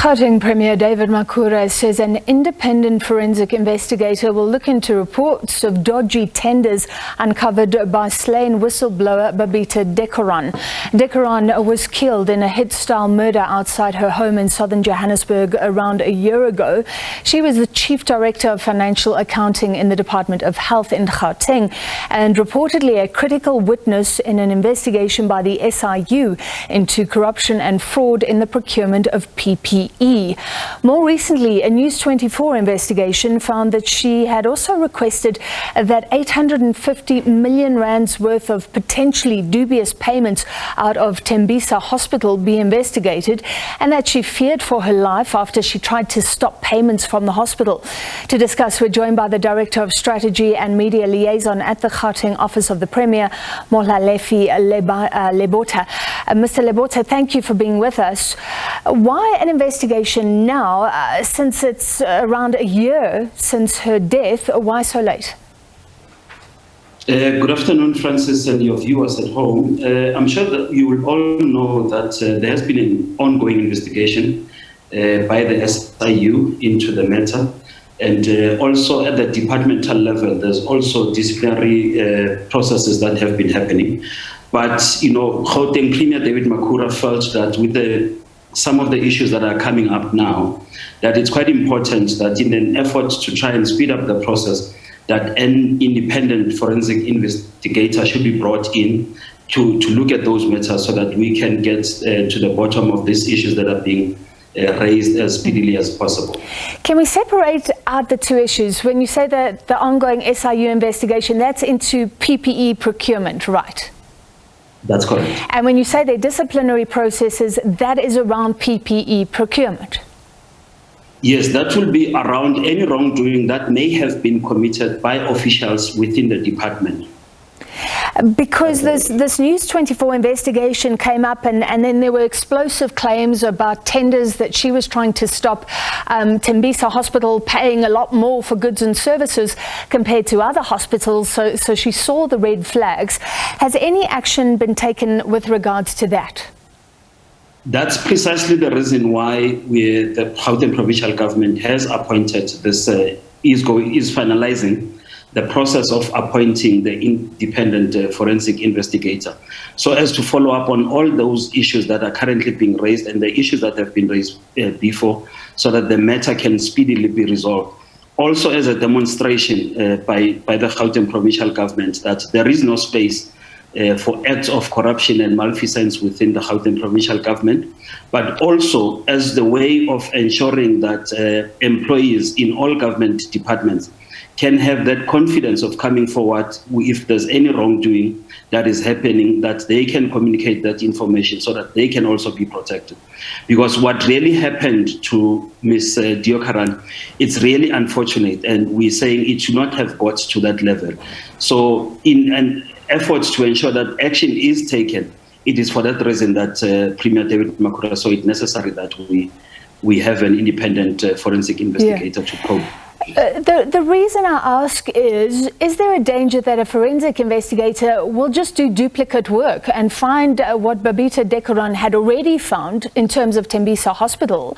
Gauteng Premier David Makura says an independent forensic investigator will look into reports of dodgy tenders uncovered by slain whistleblower Babita Deokaran. Deokaran was killed in a hit-style murder outside her home in southern Johannesburg around a year ago. She was the Chief Director of Financial Accounting in the Department of Health in Gauteng and reportedly a critical witness in an investigation by the SIU into corruption and fraud in the procurement of PPE. More recently, a News 24 investigation found that she had also requested that 850 million rands worth of potentially dubious payments out of Tembisa Hospital be investigated, and that she feared for her life after she tried to stop payments from the hospital. To discuss, we're joined by the Director of Strategy and Media Liaison at the Gauteng Office of the Premier, Mohlalefi Lebotha. Mr. Lebotha, thank you for being with us. Why an investigation now, since it's around a year since her death? Why so late? Good afternoon, Francis, and your viewers at home. I'm sure that you will all know that there has been an ongoing investigation by the SIU into the matter, and also at the departmental level, there's also disciplinary processes that have been happening. But, you know, Gauteng Premier David Makura felt that with some of the issues that are coming up now, that it's quite important that in an effort to try and speed up the process, that an independent forensic investigator should be brought in to look at those matters so that we can get to the bottom of these issues that are being raised as speedily as possible. Can we separate out the two issues? When you say that the ongoing SIU investigation, that's into PPE procurement, right? That's correct. And when you say the disciplinary processes, that is around PPE procurement? Yes, that will be around any wrongdoing that may have been committed by officials within the department. Because this News 24 investigation came up and then there were explosive claims about tenders that she was trying to stop, Tembisa Hospital paying a lot more for goods and services compared to other hospitals, so she saw the red flags. Has any action been taken with regards to that? That's precisely the reason why the Gauteng provincial government has appointed this, is finalizing the process of appointing the independent forensic investigator, so as to follow up on all those issues that are currently being raised and the issues that have been raised before, so that the matter can speedily be resolved. Also as a demonstration by the Gauteng provincial government that there is no space for acts of corruption and malfeasance within the Gauteng provincial government, but also as the way of ensuring that employees in all government departments can have that confidence of coming forward if there's any wrongdoing that is happening, that they can communicate that information so that they can also be protected. Because what really happened to Ms. Deokaran, it's really unfortunate, and we're saying it should not have got to that level. So in an effort to ensure that action is taken, it is for that reason that Premier David Makura saw it necessary that we have an independent forensic investigator to probe. The reason I ask is there a danger that a forensic investigator will just do duplicate work and find what Babita Deokaran had already found in terms of Tembisa Hospital?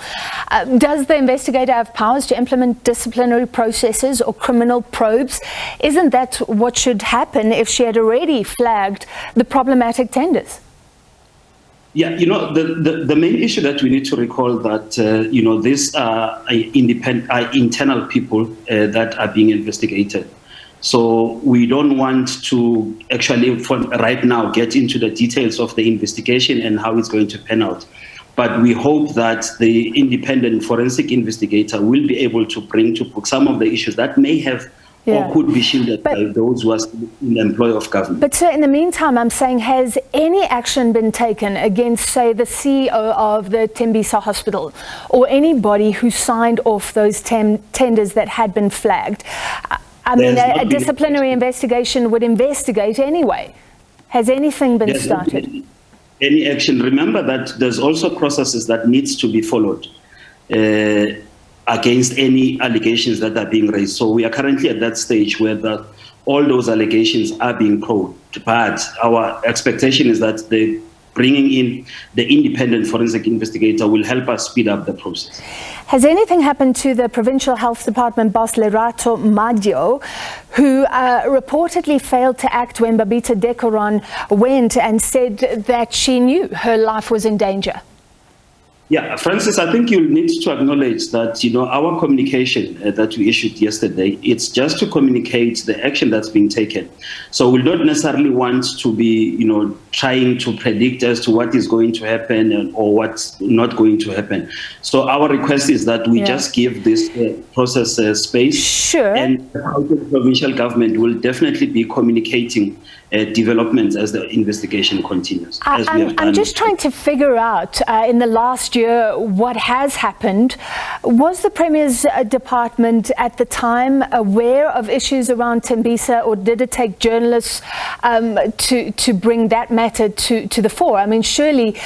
Does the investigator have powers to implement disciplinary processes or criminal probes? Isn't that what should happen if she had already flagged the problematic tenders? Yeah, you know, the main issue that we need to recall that, you know, these are internal people that are being investigated. So we don't want to actually, right now, get into the details of the investigation and how it's going to pan out. But we hope that the independent forensic investigator will be able to bring to book some of the issues that may have or could be shielded by those who are still in the employ of government. But sir, in the meantime, I'm saying, has any action been taken against, say, the CEO of the Tembisa Hospital or anybody who signed off those tenders that had been flagged? I mean, a disciplinary investigation would investigate anyway. Has anything been started? Any action. Remember that there's also processes that needs to be followed against any allegations that are being raised. So we are currently at that stage where all those allegations are being probed, but our expectation is that the bringing in the independent forensic investigator will help us speed up the process. Has anything happened to the Provincial Health Department boss Lerato Madio, who reportedly failed to act when Babita Deokaran went and said that she knew her life was in danger? Yeah, Francis, I think you'll need to acknowledge that, our communication that we issued yesterday, it's just to communicate the action that's being taken. So we'll not necessarily want to be, trying to predict as to what is going to happen or what's not going to happen. So our request is that we just give this process space. Sure. And the provincial government will definitely be communicating developments as the investigation continues. I'm just trying to figure out, in the last year, what has happened. Was the Premier's department at the time aware of issues around Tembisa, or did it take journalists to bring that matter to the fore? I mean, surely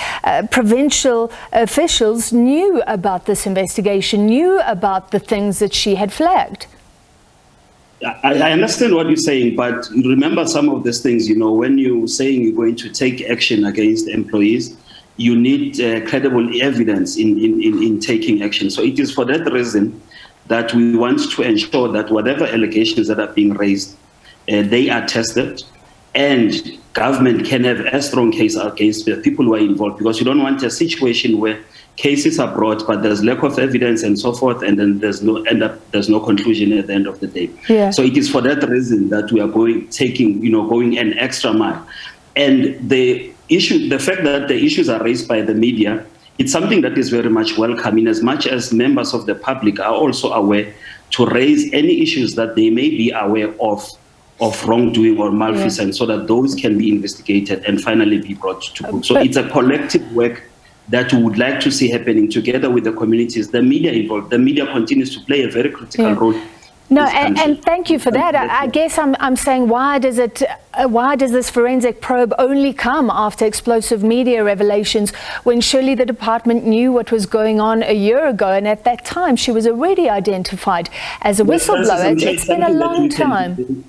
provincial officials knew about this investigation, knew about the things that she had flagged. I understand what you're saying, but remember some of these things, when you're saying you're going to take action against employees, you need credible evidence in taking action. So it is for that reason that we want to ensure that whatever allegations that are being raised, they are tested, and government can have a strong case against the people who are involved, because you don't want a situation where cases are brought, but there's lack of evidence and so forth, and then there's no conclusion at the end of the day. Yeah. So it is for that reason that we are going an extra mile. And the fact that the issues are raised by the media, it's something that is very much welcome, in as much as members of the public are also aware to raise any issues that they may be aware of wrongdoing or malfeasance, so that those can be investigated and finally be brought to book. So it's a collective work that we would like to see happening together with the communities, the media involved. The media continues to play a very critical role. No, and thank you for that. I guess I'm saying, why does this forensic probe only come after explosive media revelations, when surely the department knew what was going on a year ago, and at that time she was already identified as a whistleblower? It's been a long time.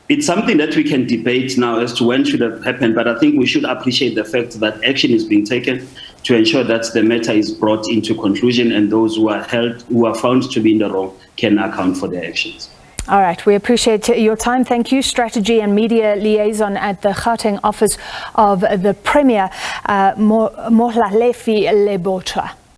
It's something that we can debate now as to when should have happened, but I think we should appreciate the fact that action is being taken to ensure that the matter is brought into conclusion, and those who are found to be in the wrong can account for their actions. All right, we appreciate your time. Thank you. Strategy and Media Liaison at the Gauteng Office of the Premier, Mohlalefi Lebotha.